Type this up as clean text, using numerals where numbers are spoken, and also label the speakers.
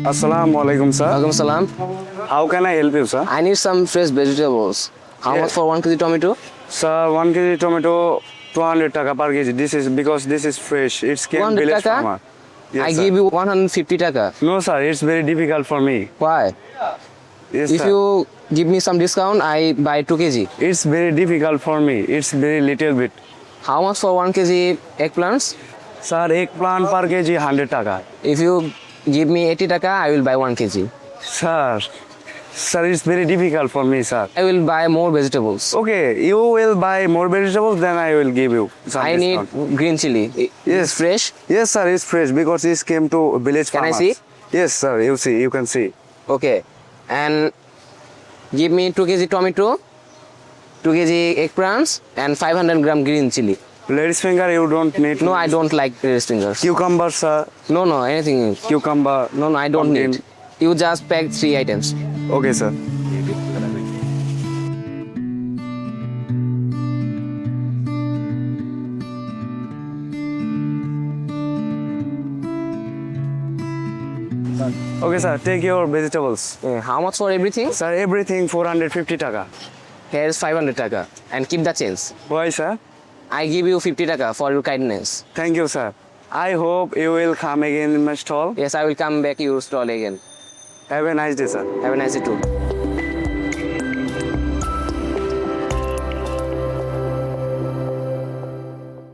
Speaker 1: Assalamu alaikum, sir.
Speaker 2: Welcome salam.
Speaker 1: How can I help you, sir?
Speaker 2: I need some fresh vegetables. How
Speaker 1: Yeah.
Speaker 2: much for 1 kg tomato?
Speaker 1: Sir, 1 kg tomato, 200 taka per kg. This is because this is fresh. It's came
Speaker 2: 200
Speaker 1: village
Speaker 2: taka?
Speaker 1: farmer. Yes,
Speaker 2: I
Speaker 1: sir.
Speaker 2: give you 150 taka.
Speaker 1: No, sir. It's very difficult for me.
Speaker 2: Why?
Speaker 1: Yes,
Speaker 2: If
Speaker 1: sir.
Speaker 2: you give me some discount, I buy 2 kg.
Speaker 1: It's very difficult for me. It's very little bit.
Speaker 2: How much for 1 kg eggplants?
Speaker 1: Sir, eggplant per kg 100 taka.
Speaker 2: If you give me 80 taka, I will buy 1 kg.
Speaker 1: Sir, it's very difficult for me, sir.
Speaker 2: I will buy more vegetables.
Speaker 1: Okay, you will buy more vegetables, then I will give you some
Speaker 2: I need
Speaker 1: discount.
Speaker 2: green chili. It's
Speaker 1: Yes.
Speaker 2: fresh.
Speaker 1: Yes, sir, it's fresh because this came to village
Speaker 2: Can I
Speaker 1: farmers.
Speaker 2: see?
Speaker 1: Yes, sir, you can see.
Speaker 2: Okay. And give me 2 kg tomato, 2 kg eggplants, and 500 gram green chili.
Speaker 1: Ladies finger, you don't need.
Speaker 2: No, I don't like red fingers.
Speaker 1: Cucumber, sir.
Speaker 2: No, anything.
Speaker 1: Cucumber.
Speaker 2: No, I don't
Speaker 1: pumpkin.
Speaker 2: need. You just pack 3 items.
Speaker 1: Okay, sir. Okay, sir, take your vegetables.
Speaker 2: How much for everything?
Speaker 1: Sir, everything 450 taka.
Speaker 2: Here's 500 taka. And keep the change.
Speaker 1: Why, sir?
Speaker 2: I give you 50 taka for your kindness.
Speaker 1: Thank you, sir. I hope you will come again in my stall.
Speaker 2: Yes, I will come back your stall again.
Speaker 1: Have a nice day, sir.
Speaker 2: Have a nice day too.